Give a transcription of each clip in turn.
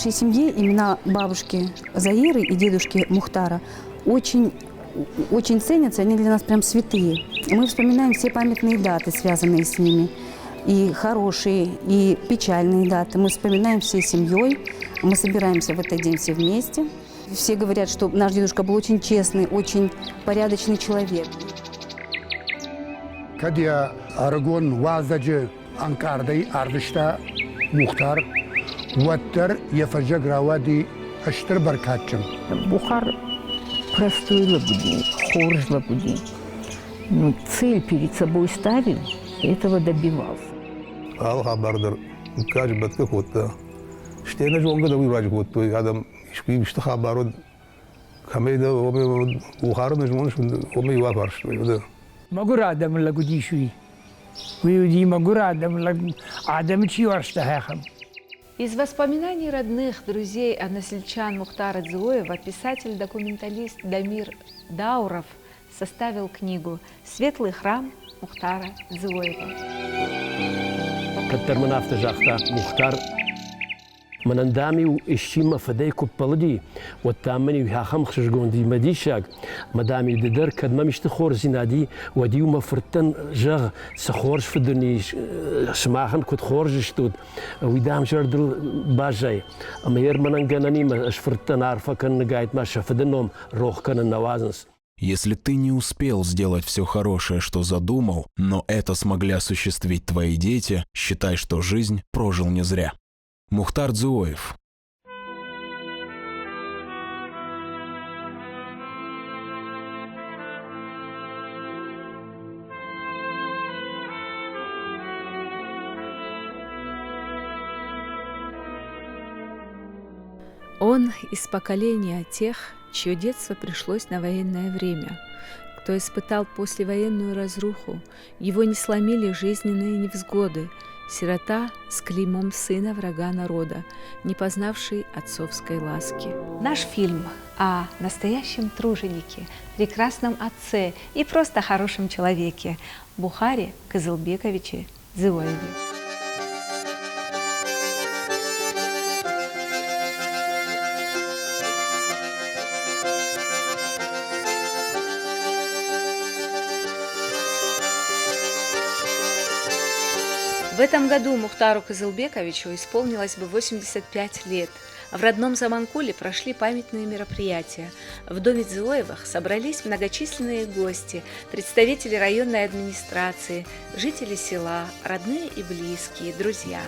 нашей семье имена бабушки Заиры и дедушки Мухтара очень ценятся, они для нас прям святые. Мы вспоминаем все памятные даты, связанные с ними. И хорошие, и печальные даты. Мы вспоминаем всей семьей, мы собираемся в этот день все вместе. Все говорят, что наш дедушка был очень честный, очень порядочный человек. Кадия Арагон Вазаджи Анкардой Ардышта Мухтар Ваттер Ефаджа Гравади Аштар Баркатчем. Бухар простой лабуди, хорж лабуди. Но цель перед собой ставил, этого добивался. Al-Habardar kaçbatka kotta. İşte ne jonga da uyraç kottu. Adam işte habarod kameda o buharın jmon şunda o me yaparış. Magur adam la gudi şuy. Uyudi magur adam çi varşta. Из воспоминаний родных, друзей, односельчан Мухтара Дзуоева писатель-документалист Дамир Дауров составил книгу «Светлый храм Мухтара Дзуоева». كتر من افتجاختا مختار من اندامي واشيما فديكو بلدي والتامني وها خمخش جوندي مديشاك مدامي ددر كد ما مشت خور زينادي ودي وما فرتن جغ سخورج فدني سماخن كنت خورج شتود ويدام جردل باجاي اما ير من انغناني ما اشفرتن عارفه كان قايت ما شفدنهم روح كان النوازنس. Если ты не успел сделать все хорошее, что задумал, но это смогли осуществить твои дети, считай, что жизнь прожил не зря. Мухтар Дзуоев. Он из поколения тех, чье детство пришлось на военное время, кто испытал послевоенную разруху, его не сломили жизненные невзгоды, сирота с клеймом сына врага народа, не познавший отцовской ласки. Наш фильм о настоящем труженике, прекрасном отце и просто хорошем человеке Бухаре Кызылбековиче Дзуоеве. В этом году Мухтару Кызылбековичу исполнилось бы 85 лет. В родном Заманкуле прошли памятные мероприятия. В доме Дзуоевых собрались многочисленные гости, представители районной администрации, жители села, родные и близкие, друзья.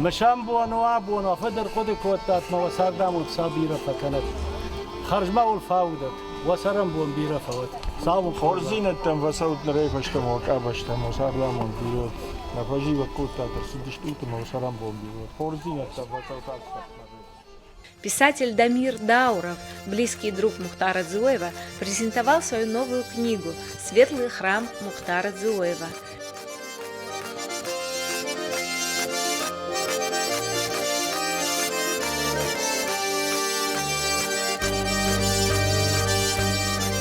مشام بونوا بونوا فدر قد كوتات ما وساقدام وصابيره فكانت خرج ما والفاودت وسرم بون بيره فوت صاب خورزينة تم وساوت نريفشتم وكابشتم وساقدام بيرو نفجي وكوتات سدشتوتم وسرم بون بيرو خورزينة تم وساوت. Писатель Дамир Дауров, близкий друг Мухтара Дзуоева, презентовал свою новую книгу «Светлый храм Мухтара Дзуоева».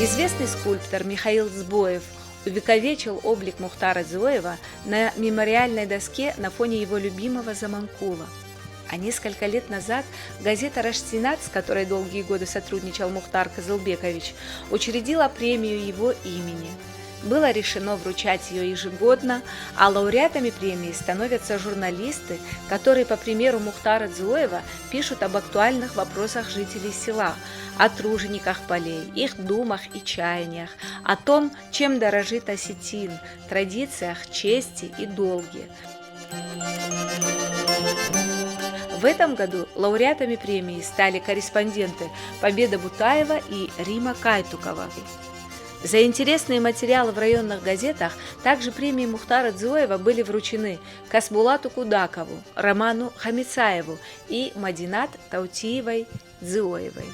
Известный скульптор Михаил Дзбоев увековечил облик Мухтара Дзуоева на мемориальной доске на фоне его любимого Заманкула. А несколько лет назад газета «Раштинат», с которой долгие годы сотрудничал Мухтар Кызылбекович, учредила премию его имени. Было решено вручать ее ежегодно, а лауреатами премии становятся журналисты, которые, по примеру Мухтара Дзуоева, пишут об актуальных вопросах жителей села, о тружениках полей, их думах и чаяниях, о том, чем дорожит осетин, традициях, чести и долге. В этом году лауреатами премии стали корреспонденты Победа Бутаева и Рима Кайтукова. За интересные материалы в районных газетах также премии Мухтара Дзуоева были вручены Касбулату Кудакову, Роману Хамицаеву и Мадинат Таутиевой Дзуоевой.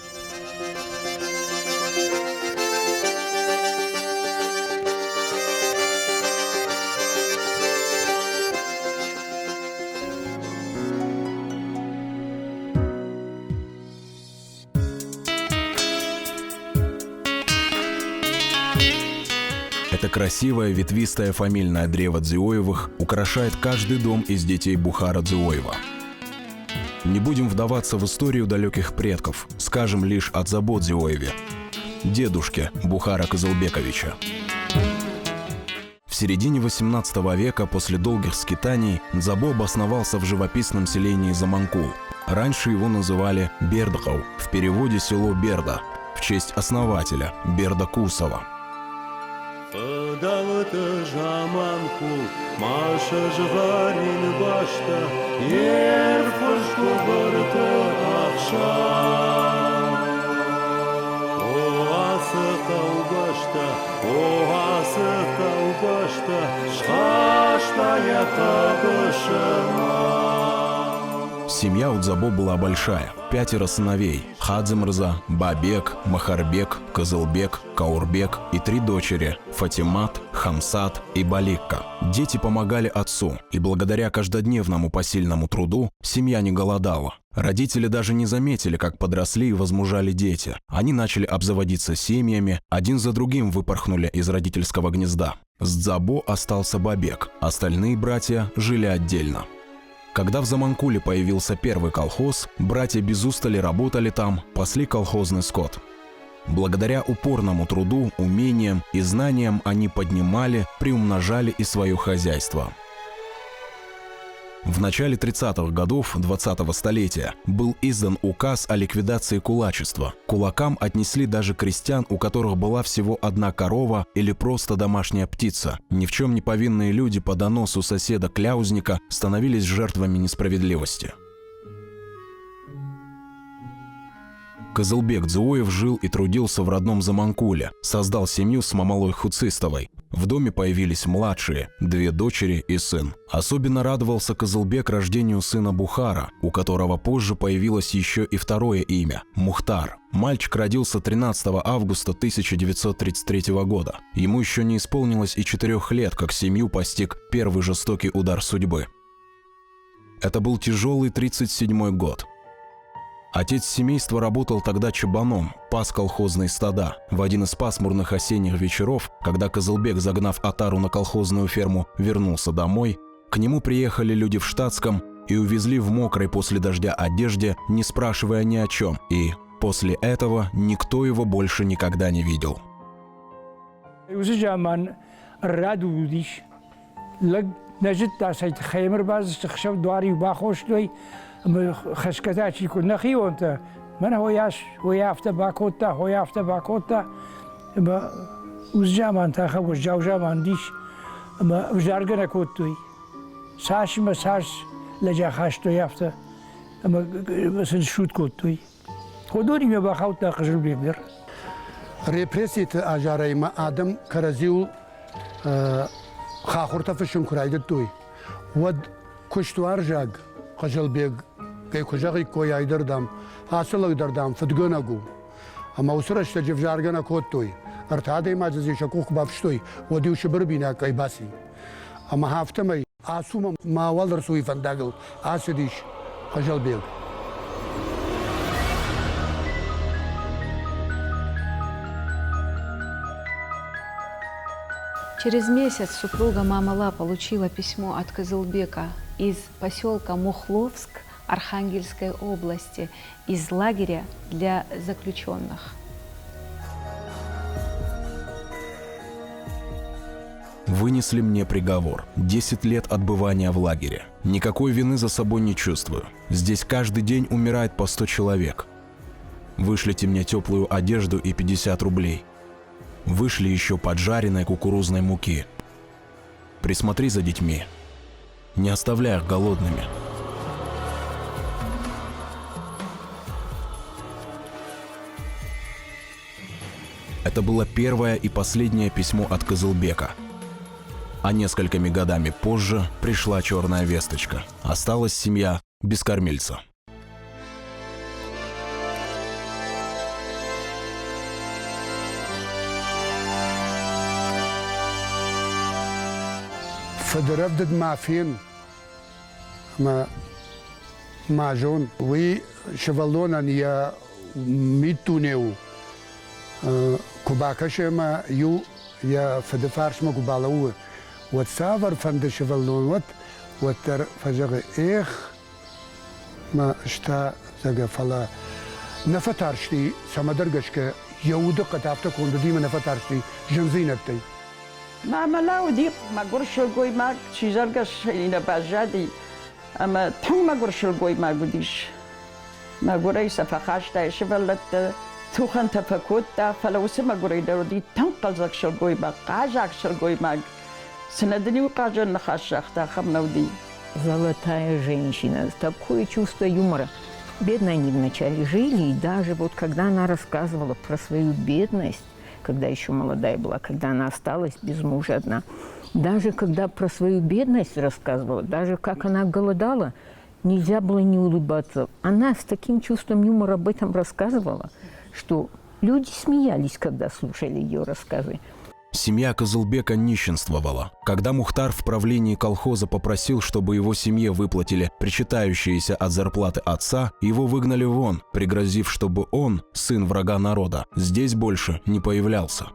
Это красивое ветвистое фамильное древо Дзюоевых украшает каждый дом из детей Бухара Дзюоева. Не будем вдаваться в историю далеких предков, скажем лишь о Дзабо Дзюоеве, дедушке Бухара Кызылбековича. В середине XVIII века после долгих скитаний Дзабо обосновался в живописном селении Заманкул. Раньше его называли Бердхау, в переводе село Берда, в честь основателя Берда Кусова. Семья у Дзабо была большая. 5 сыновей – Хадзимрза, Бабек, Махарбек, Кызылбек, Каурбек и 3 дочери – Фатимат, Хамсат и Баликка. Дети помогали отцу, и благодаря каждодневному посильному труду семья не голодала. Родители даже не заметили, как подросли и возмужали дети. Они начали обзаводиться семьями, один за другим выпорхнули из родительского гнезда. С Дзабо остался Бабек, остальные братья жили отдельно. Когда в Заманкуле появился первый колхоз, братья без устали работали там, пасли колхозный скот. Благодаря упорному труду, умениям и знаниям они поднимали, приумножали и свое хозяйство. В начале 30-х годов 20-го столетия был издан указ о ликвидации кулачества. К кулакам отнесли даже крестьян, у которых была всего одна корова или просто домашняя птица. Ни в чем не повинные люди по доносу соседа-кляузника становились жертвами несправедливости. Кызылбек Дзюоев жил и трудился в родном Заманкуле, создал семью с Мамалой Хуцистовой. В доме появились младшие, 2 дочери и сын. Особенно радовался Кызылбек рождению сына Бухара, у которого позже появилось еще и второе имя – Мухтар. Мальчик родился 13 августа 1933 года. Ему еще не исполнилось и 4 лет, как семью постиг первый жестокий удар судьбы. Это был тяжелый 1937 год. Отец семейства работал тогда чабаном, пас колхозные стада. В один из пасмурных осенних вечеров, когда Кызылбек, загнав отару на колхозную ферму, вернулся домой, к нему приехали люди в штатском и увезли в мокрой после дождя одежде, не спрашивая ни о чем, и после этого никто его больше никогда не видел. خشكتاشي كنا خيونتا من هو يافتا باكوتا ما وزجامان تاخا وزجامان ديش ما وزارجنا كوتوي ساش ما ساش لجا خاشتو يافتا ما سنشوت كوتوي خدوني ما باخوتا قجل بيقدر ريبريسيت اجاري ما ادم كرزيو خاخورتا فشن كرايدتوي ود كشتوار جاگ قجل بيق كي كجاغي كوي ايدردام حاصل دردام فتغناغو اما وسرش تجف جارغنا كوتوي ارتادي ما جزي شكوك بافشتوي وديو شبر بينا كاي باسي اما هافتمي اسوم ما والدر سوي فنداغل اسديش قجل بيق. Через месяц супруга Мамала получила письмо от Кызылбека из поселка Мухловск Архангельской области, из лагеря для заключенных. Вынесли мне приговор. 10 лет отбывания в лагере. Никакой вины за собой не чувствую. Здесь каждый день умирает по 100 человек. Вышлите мне теплую одежду и 50 рублей. Вышли еще поджаренной кукурузной муки. Присмотри за детьми. Не оставляй их голодными. Это было первое и последнее письмо от Кызылбека. А несколькими годами позже пришла черная весточка. Осталась семья без кормильца. فدرفدد معفين معجون وي شفالونا نيا ميتونيو كوباكاش ما يو يا فد فارش ما قبالوه وتسافر فند شفلون وتر فجأة إخ ما اشتا زجا فلا نفتارشتي سمدرجشك يود قطعت كون ديما نفتارشتي جنزينتي ما ملاودي ما قرش الجوي ما شيزرجش إلى بجادي أما تهم ما قرش الجوي ما قديش ما قري سفخاشتا شفلت توخن تفكوتا فلو سما قري درودي تنقل زك شلجوي ما قاجك شلجوي ما سندني وقاجن نخاشختا خمنودي. Золотая женщина, такое чувство юмора. Бедно они вначале жили, и даже вот когда она рассказывала про свою бедность, когда еще молодая была, когда она осталась без мужа одна, даже когда про свою бедность рассказывала, даже как она голодала, нельзя было не улыбаться. Она с таким чувством юмора об этом рассказывала, что люди смеялись, когда слушали ее рассказы. Семья Кызылбека нищенствовала. Когда Мухтар в правлении колхоза попросил, чтобы его семье выплатили причитающиеся от зарплаты отца, его выгнали вон, пригрозив, чтобы он, сын врага народа, здесь больше не появлялся.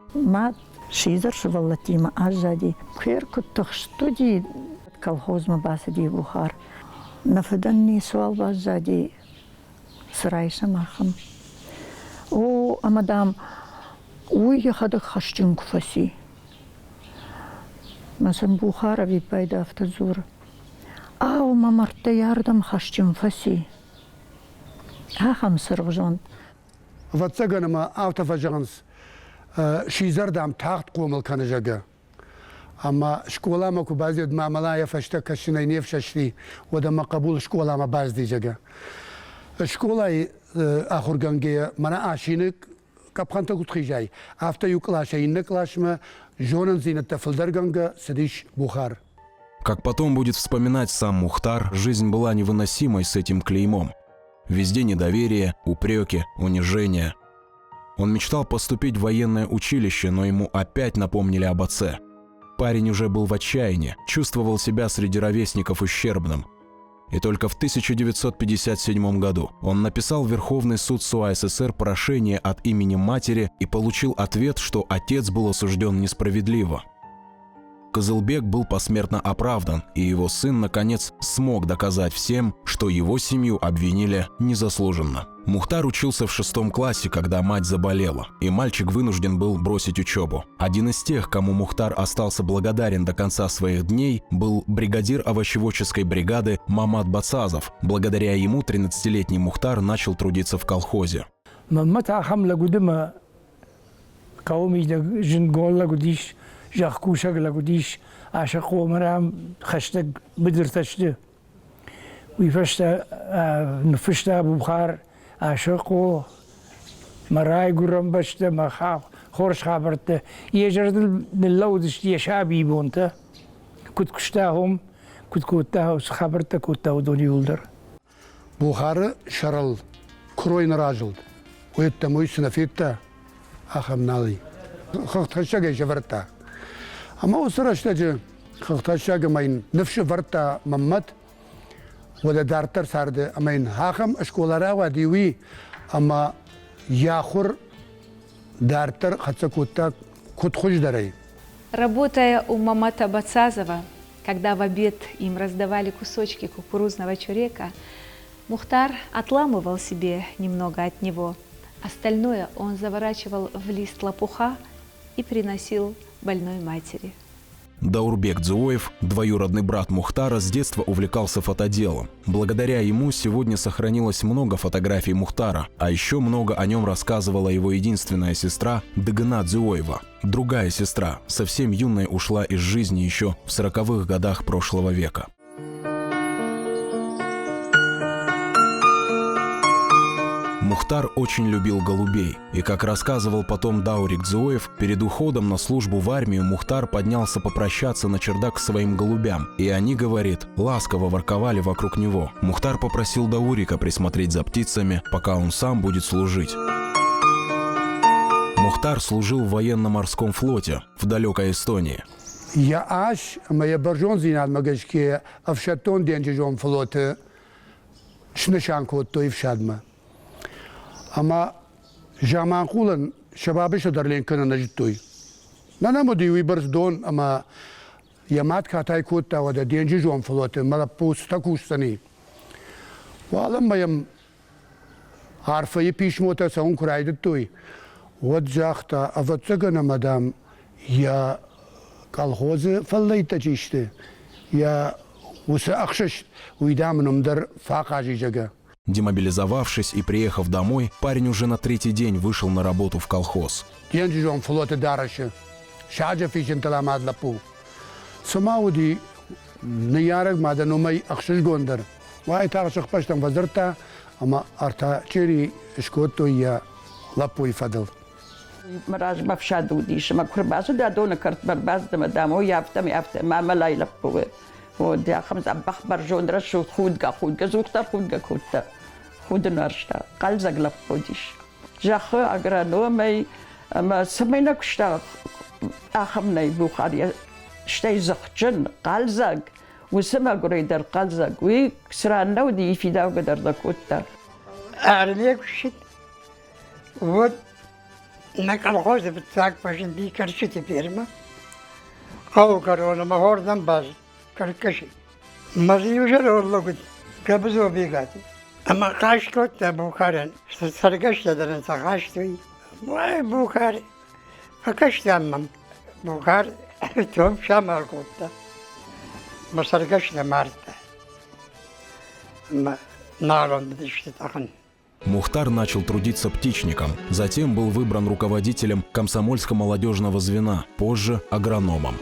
О, а мадам, ой, я ходок хащун кфаси. Масан Бухарави пайда автозур. Ау, мамарта ярдам хащун фаси. Ахам сырвжон. واتسجنما автофажанс شيزردام تحت قوم الكنجاجا اما شكولا ما كو بازيد ما ملايا فشتا كشني نيفششتي ودما قبول شكولا ما باز دي جاجا شكولا اخر گنگي منا عاشينك كابخانتا كوتخيجاي افتا يوكلاش ينكلاشما جونن زينت فلدرگنگا سديش بухар. Как потом будет вспоминать сам Мухтар, жизнь была невыносимой с этим клеймом. Везде недоверие, упреки, унижение. Он мечтал поступить в военное училище, но ему опять напомнили об отце. Парень уже был в отчаянии, чувствовал себя среди ровесников ущербным. И только в 1957 году он написал в Верховный суд СОА СССР прошение от имени матери и получил ответ, что отец был осужден несправедливо. Кызылбек был посмертно оправдан, и его сын, наконец, смог доказать всем, что его семью обвинили незаслуженно. Мухтар учился в 6 классе, когда мать заболела, и мальчик вынужден был бросить учебу. Один из тех, кому Мухтар остался благодарен до конца своих дней, был бригадир овощеводческой бригады Мамат Бацазов. Благодаря ему 13-летний Мухтар начал трудиться в колхозе. جاخكوشك لقديش عشقو مرام خشتك بدر تشته ويفشت نفشت ابو بخار عشقو مراي قرم بشته ما خاف خورش خابرته يجرد اللودش يا شعبي بونته كنت كشتاهم كنت كوتاه خبرته كوتاه دوني يولدر بخار شرل كروين راجل ويتموي سنفيتا اخمنالي خختشاجه جبرتا اما وسرشتاجه خختشاجه ماين نفش فرتا ممت ولا دارتر سارد امين هاخم اشكولارا وديوي اما яхур дартер хацакута кутхуж дарай. Работая у Мамата Бацазова, когда в обед им раздавали кусочки кукурузного чурека, Мухтар отламывал себе немного от него. Остальное он заворачивал в лист лопуха и приносил больной матери. Даурбек Дзуоев, двоюродный брат Мухтара, с детства увлекался фотоделом. Благодаря ему сегодня сохранилось много фотографий Мухтара, а еще много о нем рассказывала его единственная сестра Дыгына Дзуоева. Другая сестра, совсем юная, ушла из жизни еще в 40-х годах прошлого века. Мухтар очень любил голубей, и, как рассказывал потом Даурик Дзуоев, перед уходом на службу в армию Мухтар поднялся попрощаться на чердак к своим голубям, и они, говорит, ласково ворковали вокруг него. Мухтар попросил Даурика присмотреть за птицами, пока он сам будет служить. Мухтар служил в военно-морском флоте в далекой Эстонии. Я аж моя баржонзина магашки авшатон денджон флоте шнешанку то и вшадма. اما جامعه قولن شبابش در لینکن نجتوی نمودی وی برز دون اما یامات کاتای کوتا و دینجی جوان فلوت ملا پوستا کوستنی والله ما یم عارفه پیش موتا سون کرایدت توی ود جاختا افتسگن مدام یا колхоз فلیت جیشته یا وس اخشش ویدامنم در فاقاجی جگه. Демобилизовавшись и приехав домой, парень уже на третий день вышел на работу в колхоз. دینجی جوان فلوت دارشه شاجه فیشن تلاماد لپو سماودی نیارگ مادنو می اخشش گوندر وای تاغشق پشتم وزرتا اما ارتا چیری اشکوتو یا لپوی فدل مراج مفشاد ودیش ما کرباسو دادون کرد برباز دم دامو یافتم ما ملای لپوه و دیا خمس ابخ برجون درشو خودگا زوختا خودتا خود نرشتا قلزگ لپو دیش جاخو اگرانو می اما سمينا كشتا أخمني بوخاري شتي زخجن قلزق وسما قريدر قلزق ويكسرانا ودي في داو قدر دكوتا أعلمي كشت ود نقل خوز بتاعك باشن دي كرشتي فيرما قاو كرونا مهور دنباز كركشي مزيو جرو الله قد كبزو بيقاتي أما قاش كوتا بوخارن سرقش تدرن سخاشتوي وای بوخار فکشتم بوخار توم شامل کوتا مسرگش نمارد نارون بدشت تاخن. Мухтар начал трудиться птичником, затем был выбран руководителем комсомольско-молодежного звена, позже агрономом.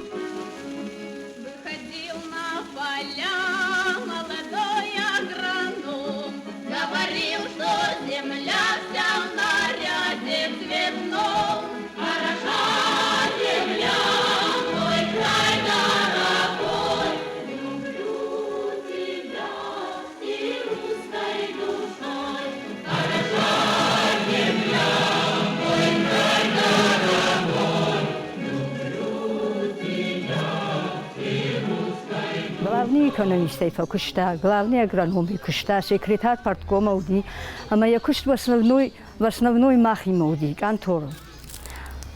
Главный экономист кушта, главный агроном кушта, секретарь парткома уди, а моя кушт в основной махима уди, контору.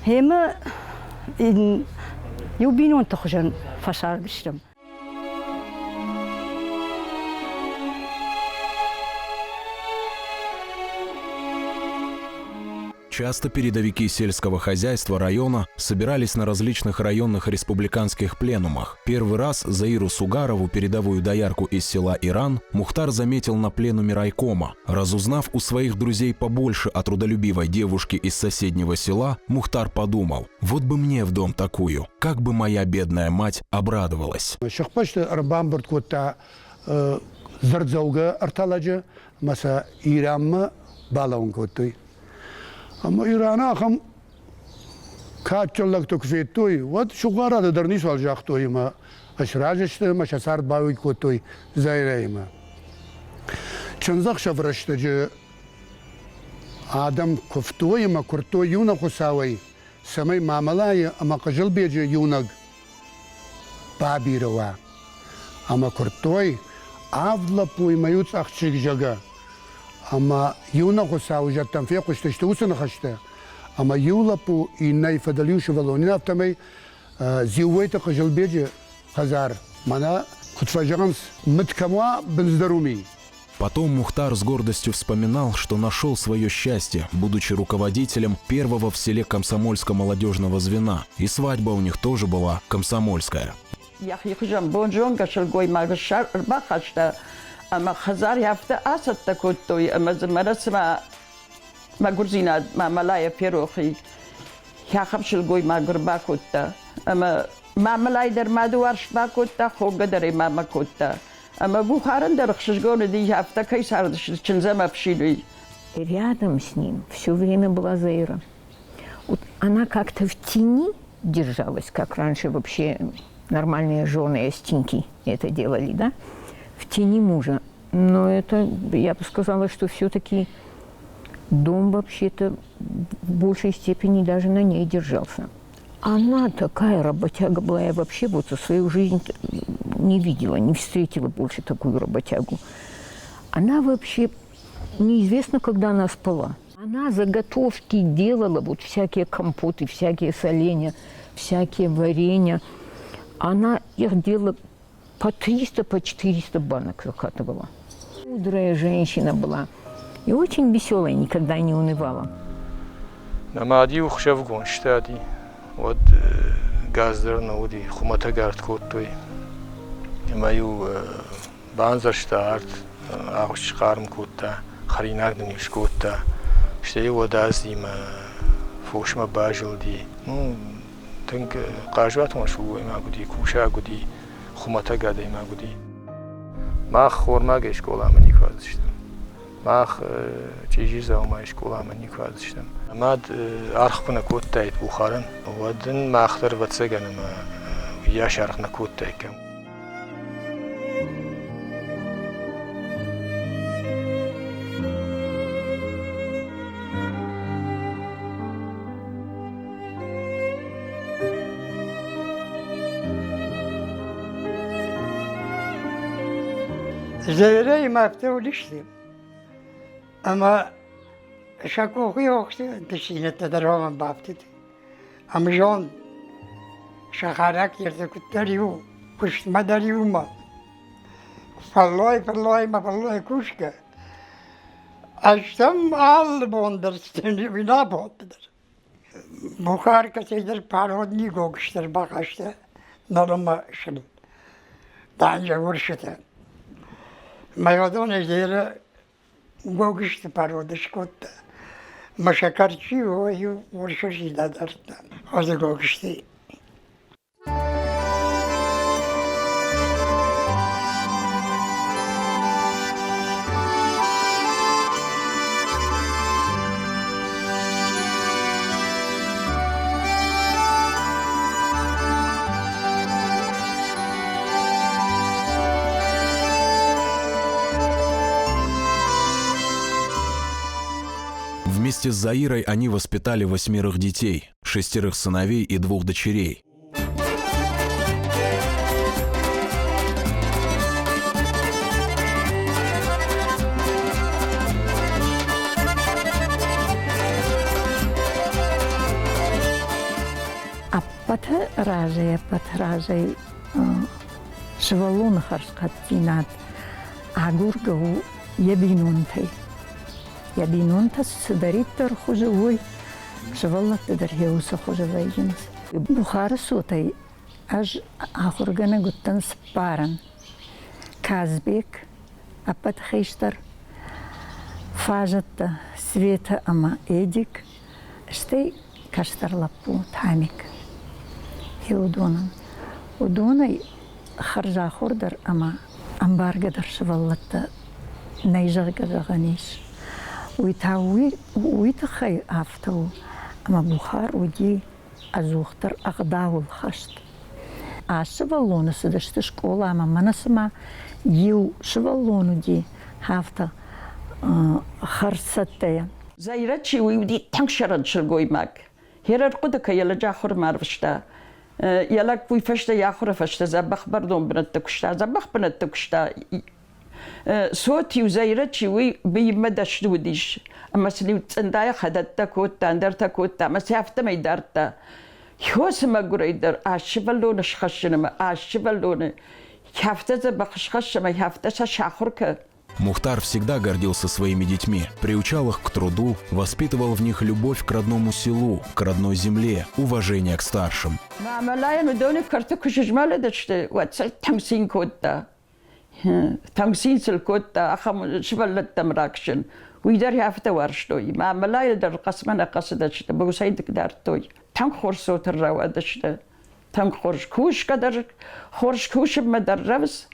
Хема юбинон тохжан фасар биштам. Часто передовики сельского хозяйства района собирались на различных районных республиканских пленумах. Первый раз Заиру Сугарову, передовую доярку из села Иран, Мухтар заметил на пленуме райкома. Разузнав у своих друзей побольше о трудолюбивой девушке из соседнего села, Мухтар подумал: вот бы мне в дом такую, как бы моя бедная мать обрадовалась. اما ایران هم کاتچلک تو کفیتوی ود شغاره دردنیس والجاختوی ما اشراجشت ما شسارت باوی کوتوی زایره ما چنزق شفرشته جو آدم کفتوی ما کرتوی یونق خساوی سمی معاملای اما قجل بیجه یونق بابی روا اما کرتوی آفلا پوی میوت اخچیک جگه اما یونا خساو جتن فی قشتشت وسن خشته اما یولپو اینای فدلیوش ولونی نفتمی زیویت قجل بیجه هزار مانا کتفاجرمس متکموا بنزدرومی. Потом Мухтар с гордостью вспоминал, что нашел свое счастье, будучи руководителем первого в селе комсомольско-молодежного звена. И свадьба у них тоже была комсомольская. اما خزار یافته آسد تکوتوی اما زمرس ما گرزینا ما ملای پیروخی یا خبشل گوی ما گربا کوتا اما ما ملای در ما دوارش با کوتا خوگه در ما کوتا اما بوخارن در خشگون دی یافته کی ساردش چنزه ما пшилуй. Рядом с ним все время была Заира. Вот она как-то в тени держалась, как раньше вообще нормальные жены остеньки это делали, да? В тени мужа. Но это, я бы сказала, что все-таки дом вообще-то в большей степени даже на ней держался. Она такая работяга была, я вообще вот за свою жизнь не видела, не встретила больше такую работягу. Она вообще, неизвестно, когда она спала. Она заготовки делала, вот всякие компоты, всякие соленья. всякие варенья. Она их делала по 300, по 400 банок закатывала. Мудрая женщина была и очень веселая, никогда не унывала. Намади ухшевгон штади, вот газдер науди, хуматагард коттой, мою банзар штарт, ахшкарм котта, харинагдниш котта, штей водазима, фошма бажилди, ну, тинк кажват машу имагуди, кушагуди, хуматагада имагуди. Мах хормаг школа мани квазиштам. Мах чижиза умай школа мани квазиштам. Мад архкуна коттайт бухаран. Вадин махтар ватсаганам яш архна коттайкам. Zeyre imapte oluştu. Ama şakoku yoktu. Dışinette de roman baptıydı. Ama John şakarak yerde kutlarıyor. Kuşma darıyor mu? Falloy kuşka. Açtım al bondırstını bir ne bottudur. Bukhar kasıdır parodni gokuştur bakaştı. Norma şunu. Daha önce vuruştu. Майодоне зере гогиште пародишкотта. Машакарчи ою уршоши дадарта. Озе гогиште. Вместе с Заирой они воспитали 8 детей, 6 сыновей и 2 дочерей. А патражей швалун харскатинат агургу ябинунтэй. Ябинунта сдариттер хужевой шваллат дерхеуса хужевайгинс. Бухара сотай аж ахургана гуттан спаран. Казбек апат хейштар фажатта света ама эдик штей каштарлапу тамик. Удонан. Удонай харжа хурдар ама амбаргадар шваллатта найжаргаганиш. ويتخي أفتو أما بخار ودي أزوختر أغداو الخشت شفالون سدشت شكولا أما منسما يو شفالون دي هافتا خرستيا زيرتشي ويودي تنشرد شرقوي ماك هيرر قدك يلا جاخر مارفشتا يلا كوي فشتا ياخر فشتا زبخ بردون بنتكشتا زبخ بنتكشتا صوتي وزيرتشي وي بيمدش دوديش اما سليو تندايا خدتا كوتا اندرتا كوتا ما سيافتا ما يدارتا يوسما قريدر شفالون شخشنما شفالون يافتا زبخ شخشما يافتا شاخركا. Мухтар всегда гордился своими детьми, приучал их к труду, воспитывал в них любовь к родному селу, к родной земле, уважение к старшим. تنسين الكوتا أخم شبلت تمراكشن ويدار يافتا ورشتوي ما ملايل در قسمنا قصدشت بوسيدك دارتوي تنك خورسوت الروادشت تنك خورش كوش قدر خورش كوش مدربس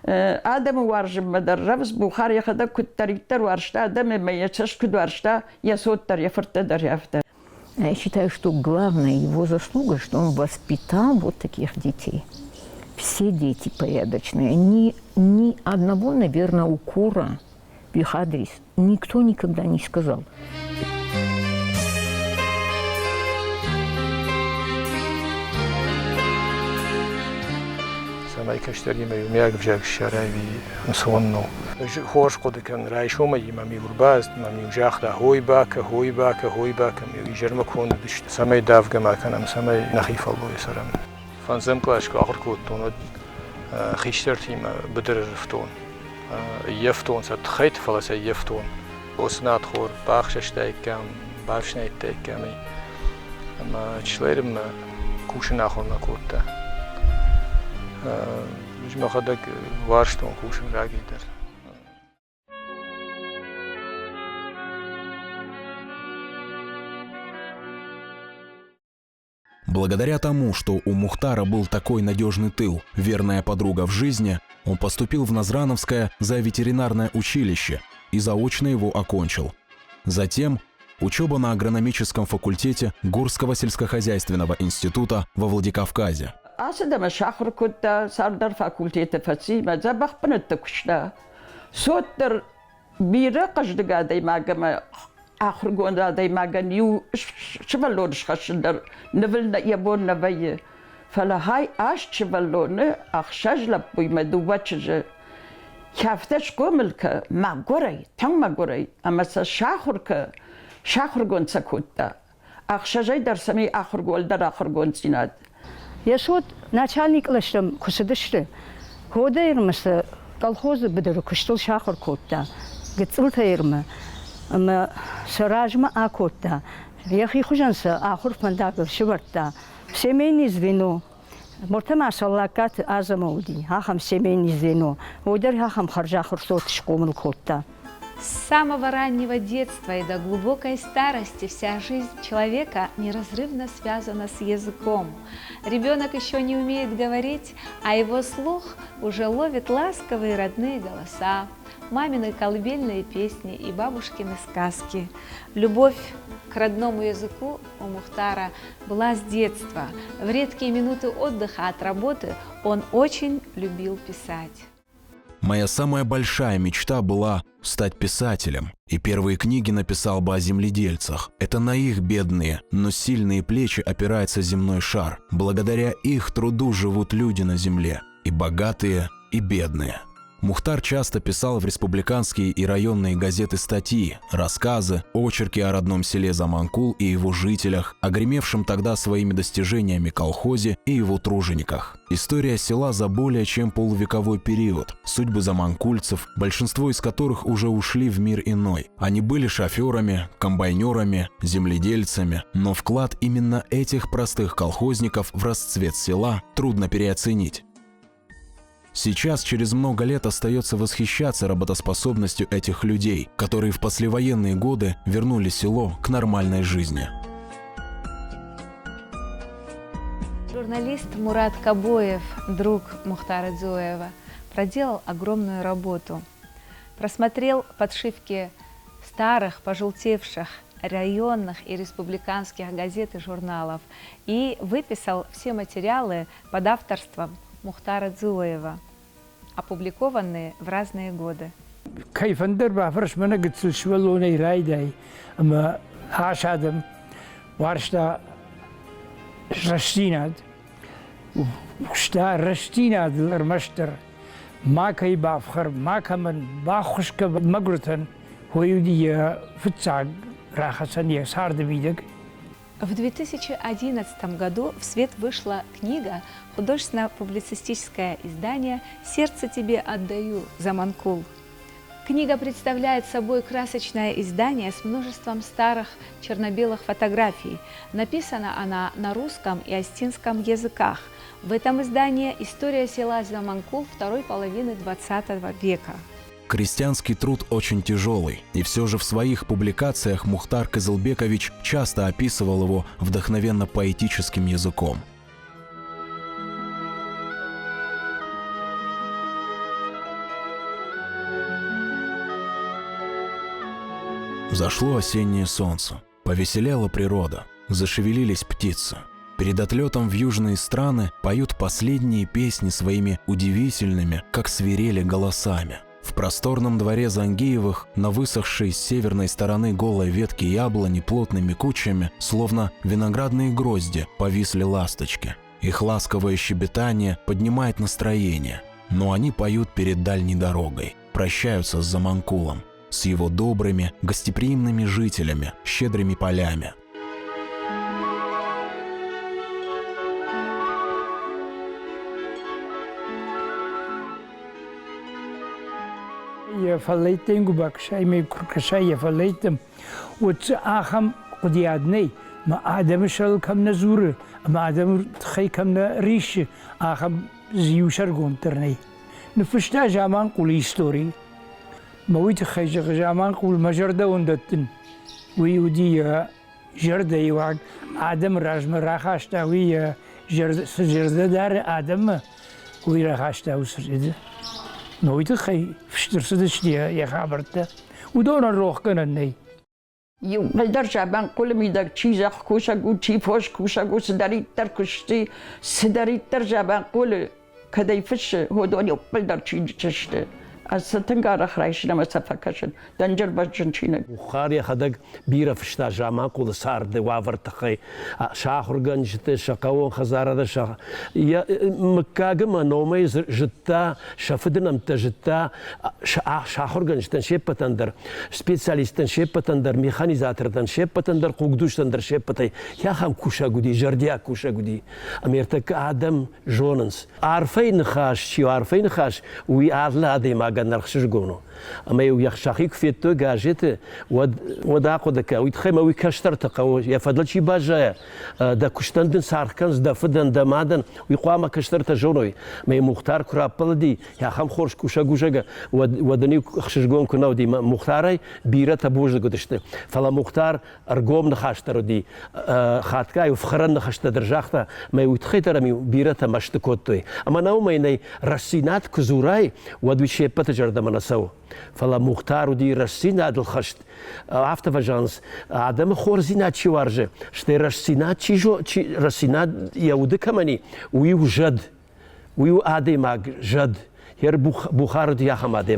آدم وارج مدربس بخاري خدا كتريتر ورشتا آدم ما يتشش كد ورشتا يسوتر يفرت در يافتا. Я считаю, что главная его заслуга, что он воспитал вот таких детей. Все дети порядочные. Ни одного, наверное, укора в их адрес никто никогда не сказал. سمای کشتری میومیاگ بجاگ شرایوی مسونو خوش خود کن رایشو می ورباست می وجاخ دا هوی باک می جرم کون دشت سمای دافگ ما کنم سمای نخیف الله سرم فانزم کلاش که آخر کودتون خیشتر تیم بدر رفتون یفتون سات خیت فلس یفتون اسناد خور باخشش تایکم باش نیت تایکمی اما چلرم کوشن آخر نکوته مجمع خدک وارشتون کوشن راگیدر. Благодаря тому, что у Мухтара был такой надежный тыл, верная подруга в жизни, он поступил в Назрановское зооветеринарное училище и заочно его окончил. Затем учеба на агрономическом факультете Гурского сельскохозяйственного института во Владикавказе. أصلا شهر كنت صار فاكولتي فسيمة زبخ بنت كشتا صوتر بيرقش دقادي ما جم آخر قون دادي ما جنيو شبلونش خشندر نفلنا يبون نبيه فلا هاي آش شبلون أخشج لبوي مدوبتش كافتش قوملك ما قري تم ما قري أما شهر قون سكوتا أخشجي درسمي آخر قول در آخر قون سيناد. يشود начальник лаштам кушадышты. Хода ирмаса колхозы бедер куштыл шахар котта. Гцылта ирма. Ама саражма акотта. Яхи хужанса ахур фандагов шварта. Семейное звено. Мортама саллакат азамауди. Ахам семейное звено. Одар ахам харжахур сот шкомл котта. С самого раннего детства и до глубокой старости вся жизнь человека неразрывно связана с языком. Ребенок еще не умеет говорить, а его слух уже ловит ласковые родные голоса, мамины колыбельные песни и бабушкины сказки. Любовь к родному языку у Мухтара была с детства. В редкие минуты отдыха от работы он очень любил писать. Моя самая большая мечта была стать писателем, и первые книги написал бы о земледельцах. Это на их бедные, но сильные плечи опирается земной шар. Благодаря их труду живут люди на земле, и богатые, и бедные. Мухтар часто писал в республиканские и районные газеты статьи, рассказы, очерки о родном селе Заманкул и его жителях, огремевшем тогда своими достижениями колхозе и его тружениках. История села за более чем полувековой период, судьбы заманкульцев, большинство из которых уже ушли в мир иной. Они были шоферами, комбайнерами, земледельцами, но вклад именно этих простых колхозников в расцвет села трудно переоценить. Сейчас, через много лет, остается восхищаться работоспособностью этих людей, которые в послевоенные годы вернули село к нормальной жизни. Журналист Мурат Кабоев, друг Мухтара Дзоева, проделал огромную работу. Просмотрел подшивки старых, пожелтевших районных и республиканских газет и журналов и выписал все материалы под авторством Мухтара Дзоева, опубликованные в разные годы. كيف ندير بعفرش من قلت شوالوني رايداي اما هاش ادم وارشتا رشتيناد وشتا رشتيناد الرمشتر ما كي بافخر ما كمن باخشك مقرتن هو يدي فتساق راخسن صار دبيدك. В 2011 году в свет вышла книга, художественно-публицистическое издание «Сердце тебе отдаю, Заманкул». Книга представляет собой красочное издание с множеством старых черно-белых фотографий. Написана она на русском и остинском языках. В этом издании история села Заманкул второй половины XX века. Крестьянский труд очень тяжелый, и все же в своих публикациях Мухтар Кызылбекович часто описывал его вдохновенно-поэтическим языком. Взошло осеннее солнце, повеселела природа, зашевелились птицы. Перед отлетом в южные страны поют последние песни своими удивительными, как свирели, голосами. В просторном дворе Зангиевых, на высохшей с северной стороны голой ветки яблони плотными кучами, словно виноградные грозди, повисли ласточки. Их ласковое щебетание поднимает настроение, но они поют перед дальней дорогой, прощаются с Заманкулом, с его добрыми, гостеприимными жителями, щедрыми полями. Я фалейтем губак, шайме куркашай я фалейтем. Вот ахам قديادني ما آدم شل كم نزوره ما آدم تخي كم نريش آخم زيوشر قنترني نفشتا جامان قولي ستوري ما ويتخي جامان قول مجرده وندتن ويودي جرده يوعد آدم راجم راخاشتا وي جرده دار آدم وي راخاشتا وسرده ما ويتخي فشتر سدش يا خابرته ودون الروح كنني قدر جابان قول میدار چیزا خوشا گو چی فوش خوشا گو سداری تر کشتی سداری تر جابان قول کدی فش هدونی قدر چی چشته از ستنگار خرایش نمسافکشن دنجر بچن چینه بخاری خدق بیره فشتا جامان قول سارد وافر تخی شاخر گنجت شقاون خزاره شاخ یا مکاگم نومی جتا شفدنم تجتا شاخر گنجتن شپتن در سپیشالیستن شپتن در میخانیزاتردن شپتن در قوقدوشتن در شپتی یا خم کوشا گودی جردیا کوشا گودی امیرتک آدم جوننس عارفین خاش چی عارفین خاش وی عادل ما نرخش جونو اما يخشاخي كفيتو جاجت ودا قدك ويتخيم وي كشتر تقو يا فضل شي باجا دا كشتندن ساركنز دا فدن دا مادن ويقوام كشتر تجونوي ما مختار كرابلدي يا خم خورش كوشا غوجا ودني خشجون كنو دي مختاري بيره تبوج قدشت فلا مختار ارغوم نخاشتر دي خاتكاي وفخرن نخشت درجاخته ما يتخيتر مي بيره مشتكوتوي اما نو ماي رسينات كزوراي ودوي شيبت جرد منسو فلا مختار دي رسينات الخشت عفت فجانس عدم خورزينات شي وارجه شتي رسينات شي جو رسينات يود كماني ويوجد ويو ادي جد هر بخار دي حمادي.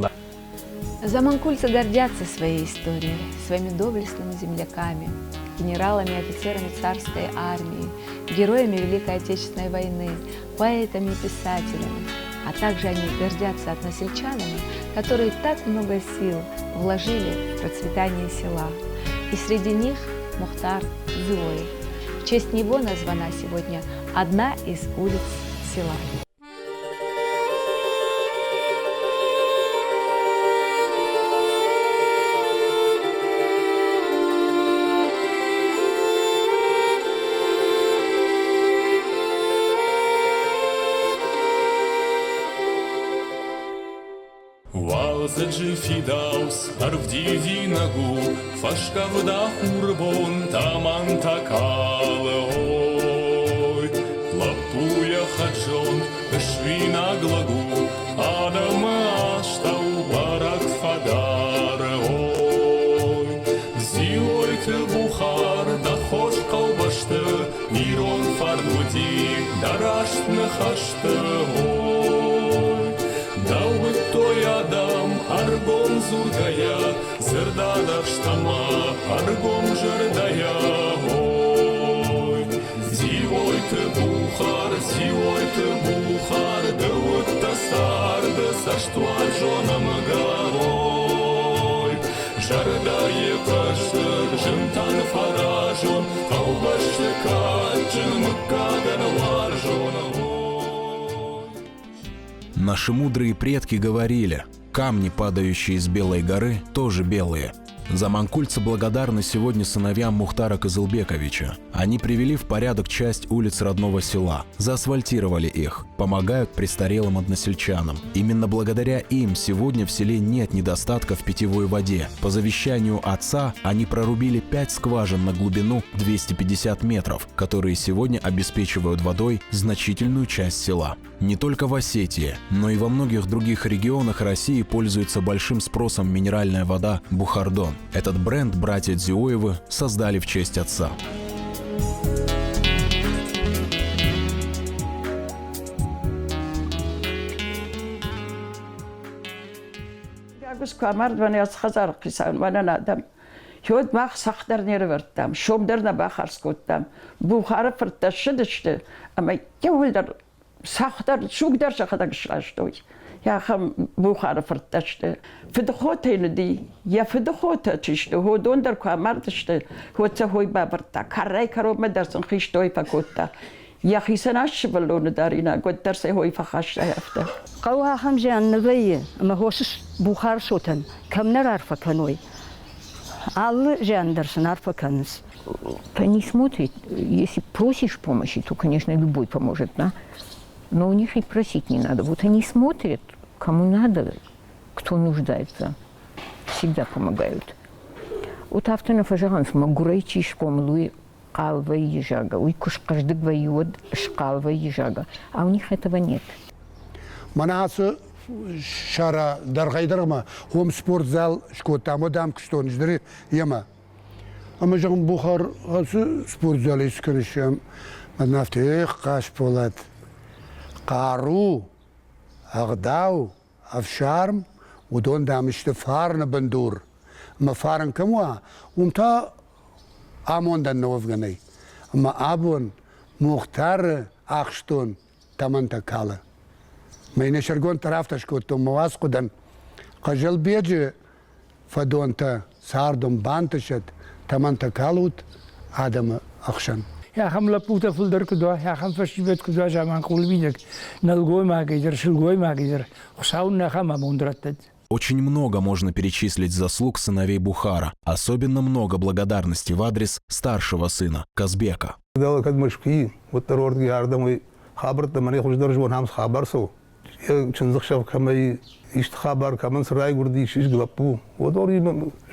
Заманкульцы гордятся своей историей, своими доблестными земляками, генералами и офицерами царской армии, героями Великой Отечественной войны, поэтами и писателями. А также они гордятся односельчанами, которые так много сил вложили в процветание села. И среди них Мухтар Зуоев. В честь него названа сегодня одна из улиц села. Walzedży fidaus, arwdidi nagu, faszka wda hurbon, taman takale oj. Lapuja chadżon, szwina glagu, adam aształ barak fadare oj. Ziloj te buchar, da chosz kalbaszte, iron farduti, darasht nechashte oj. Даугы той адам, аргом зургая, зырдадах штама, аргом жырдая, ой. Зивой ты бухар, дывыт тасарды, саштуар жонам гарой. Жардае каштыр, жымтан фаражон, калбашты каджын, мыккаган варжон. Наши мудрые предки говорили, камни, падающие с Белой горы, тоже белые. Заманкульцы благодарны сегодня сыновьям Мухтара Кызылбековича. Они привели в порядок часть улиц родного села, заасфальтировали их, помогают престарелым односельчанам. Именно благодаря им сегодня в селе нет недостатка в питьевой воде. По завещанию отца они прорубили 5 скважин на глубину 250 метров, которые сегодня обеспечивают водой значительную часть села. Не только в Осетии, но и во многих других регионах России пользуется большим спросом минеральная вода Бухардон. Этот бренд братья Дзюоевы создали в честь отца. Хёд бах сахтарнер вертам, шомдерна бахарскоттам. Бухара фырташыдышты, ама кевылдар сахтар шугдар шахадагшлаштой. Я хам бухара фырташты. Фидхотейнди, я фидхотачишты, ходондер квамардышты, ходца хой бабарта, карай карома дарсан хиштой факотта. Я хисанаш баллоны дарина, годдарсе хой фахашта яфта. قوها خمجة النظية ما هوش بخار شوتن كم نعرف كنوي الله جاندرس نعرف كنس. Они смотрят, если просишь помощи, то, конечно, любой поможет, да? Но у них и просить не надо. Вот они смотрят, кому надо, кто нуждается, всегда помогают. Вот автор фажаганс магурайчи шкомлуй калва ежага, уй куш каждый воюет шкалва ежага, а у них этого нет. Манасы шара даргайдырма, хом спортзал шкота модам кштон ждри яма. Ама жагым Бухар спортзал искришем, нафтех каш полат. Кару, агдау, афшарм, удон дамиште фарна бандур. Ма фарн камуа, умта амондан новганы. Ама абун мухтар ахштон таманта кала. Meine Schergon taraftаш kotto mawas kudan qajal beje fadonta sardum bantashat tamanta kalut adam akshan. Ja, gaan we puta vulder kudo, ja, gaan we verschiet kudo zaman kulbinek, налгой магидер, шилгой магидер, хсаунна хама мундратет. Очень много можно перечислить заслуг сыновей Бухара. Особенно много благодарности в адрес старшего сына Казбека. چند شب کمی ایشت خبر کمان سرای گردی شیش گلپو و دوری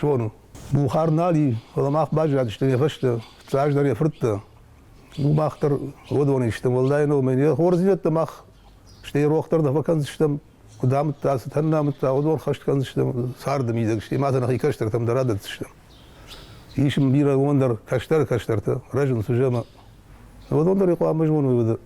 شونو بخار نالی و ما خباج داشته نفشت تاج داری فرت و ما اختر و دونی اشتم والله اینو من خورزیت ما اشتی رو اختر دفعه کنز اشتم قدام تاس تنام تا و دور خشت کنز اشتم سارد میدک اشتی ما تنخی کشتر تم درادت اشتم ایشم بیرا وندر کشتر تا رجل سجما و دوندر يقوم مجنون ويبدا.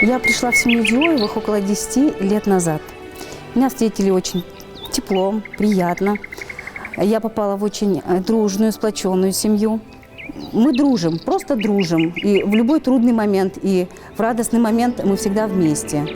Я пришла в семью Дзюевых около 10 лет назад. Меня встретили очень тепло, приятно. Я попала в очень дружную, сплоченную семью. Мы дружим, просто дружим. И в любой трудный момент, и в радостный момент мы всегда вместе.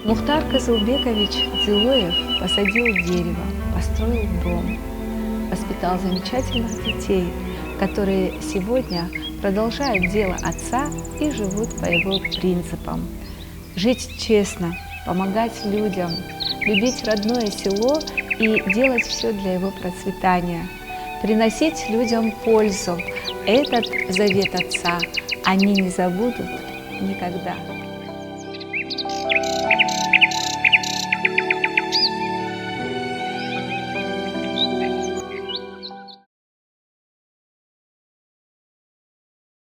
Мухтар Казылбекович Дзюев посадил дерево, построил дом, воспитал замечательных детей, которые сегодня продолжают дело отца и живут по его принципам. Жить честно, помогать людям, любить родное село и делать все для его процветания, приносить людям пользу. Этот завет отца они не забудут никогда.